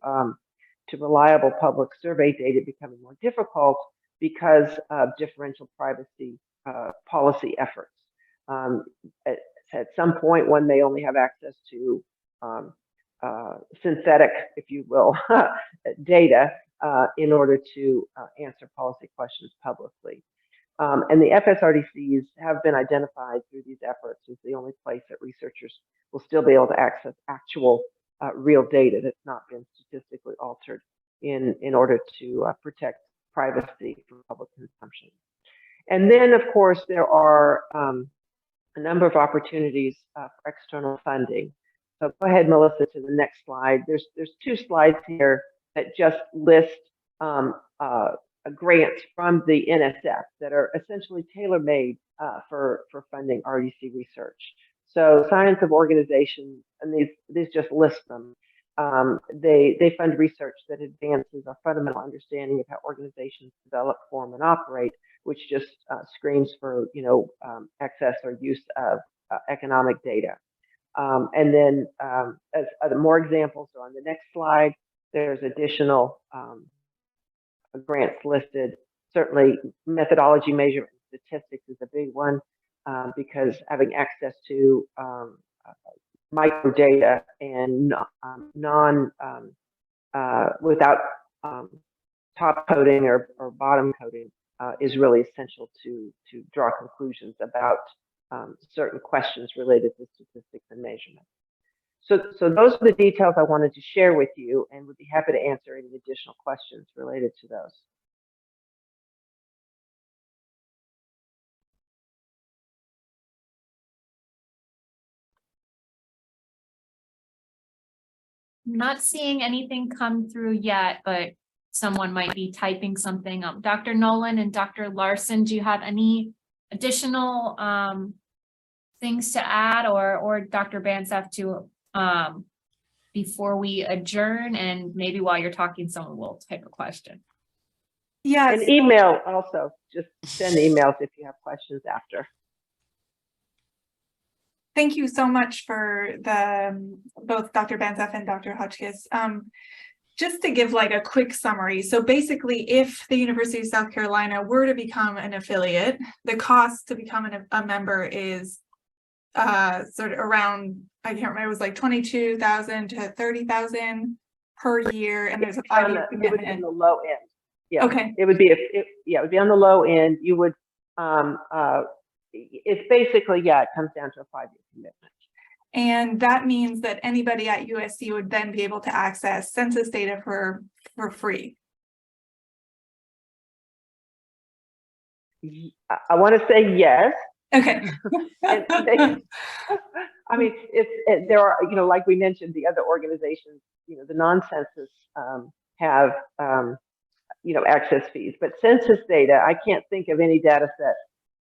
reliable public survey data becoming more difficult because of differential privacy policy efforts. At some point, one may only have access to synthetic, if you will, data in order to answer policy questions publicly. And the FSRDCs have been identified through these efforts as the only place that researchers will still be able to access actual real data that's not been statistically altered in order to protect privacy for public consumption. And then, of course, there are a number of opportunities for external funding. So go ahead, Melissa, to the next slide. There's two slides here that just list grants from the NSF that are essentially tailor-made for funding RDC research. So science of organization, and these just list them. They fund research that advances a fundamental understanding of how organizations develop, form, and operate, which just screens for access or use of economic data. And then as other more examples are on the next slide, there's additional grants listed. Certainly methodology, measurement, and statistics is a big one because having access to microdata and without top coding or bottom coding is really essential to draw conclusions about certain questions related to statistics and measurement. So those are the details I wanted to share with you, and would be happy to answer any additional questions related to those. I'm not seeing anything come through yet, but someone might be typing something up. Dr. Nolan and Dr. Larson, do you have any additional things to add, or Dr. Banzhaf to before we adjourn? And maybe while you're talking, someone will type a question. Yes. And email also, just send emails if you have questions after. Thank you so much for the both Dr. Banzhaf and Dr. Hotchkiss. Just to give like a quick summary. So basically, if the University of South Carolina were to become an affiliate, the cost to become a member is sort of around, I can't remember, it was like 22,000 to 30,000 per year, and there's a 5-year It would be on commitment. the low end. Yeah. Okay. It would be it would be on the low end. You would it's basically, yeah, it comes down to a 5-year commitment. And that means that anybody at USC would then be able to access census data for free. I want to say yes. Okay. I mean, there are, like we mentioned, the other organizations, the non-census have, access fees, but census data, I can't think of any data set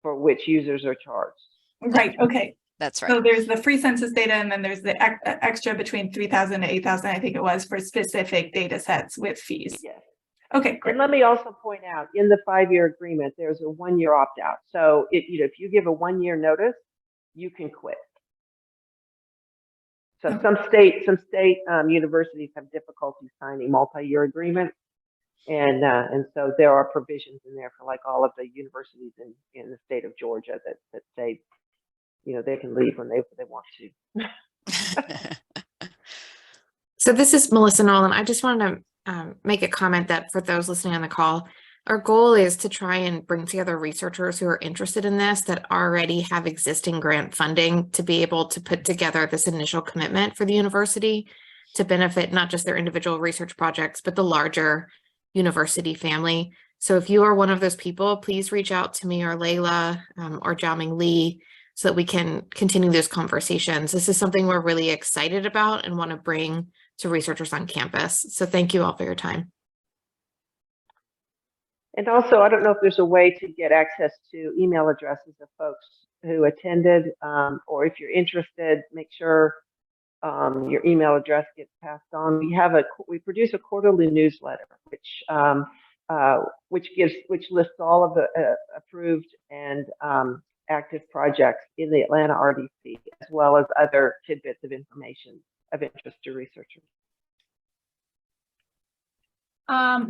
for which users are charged. Right. Okay. That's right. So there's the free census data, and then there's the extra between 3,000 to 8,000, I think it was, for specific data sets with fees. Yes. Okay, great. And let me also point out, in the 5-year agreement, there's a 1-year opt-out. So if you give a 1-year notice, you can quit. So Okay. some state universities have difficulty signing multi-year agreements, and so there are provisions in there for like all of the universities in the state of Georgia that say, they can leave when they want to. So this is Melissa Nolan. I just wanted to make a comment that for those listening on the call, our goal is to try and bring together researchers who are interested in this, that already have existing grant funding, to be able to put together this initial commitment for the university to benefit not just their individual research projects, but the larger university family. So if you are one of those people, please reach out to me or Layla or Jiaming Lee, so that we can continue those conversations. This is something we're really excited about and want to bring to researchers on campus. So thank you all for your time. And also, I don't know if there's a way to get access to email addresses of folks who attended, or if you're interested, make sure your email address gets passed on. We produce a quarterly newsletter, which lists all of the approved and active projects in the Atlanta RDC, as well as other tidbits of information of interest to researchers.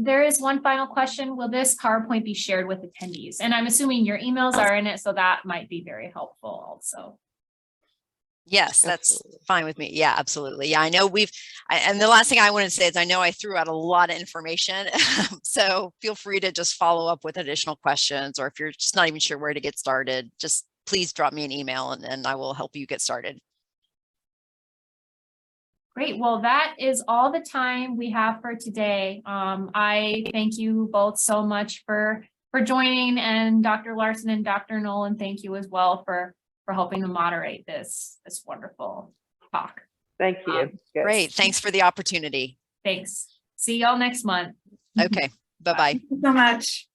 There is one final question. Will this PowerPoint be shared with attendees? And I'm assuming your emails are in it, so that might be very helpful also. Yes, that's fine with me. Yeah, absolutely. Yeah, I know and the last thing I want to say is I know I threw out a lot of information. So feel free to just follow up with additional questions, or if you're just not even sure where to get started, just please drop me an email and I will help you get started. Great. Well, that is all the time we have for today. I thank you both so much for joining, and Dr. Larson and Dr. Nolan, thank you as well for helping to moderate this wonderful talk. Thank you. Great. Thanks for the opportunity. Thanks. See y'all next month. Okay. Bye-bye. Thank you so much.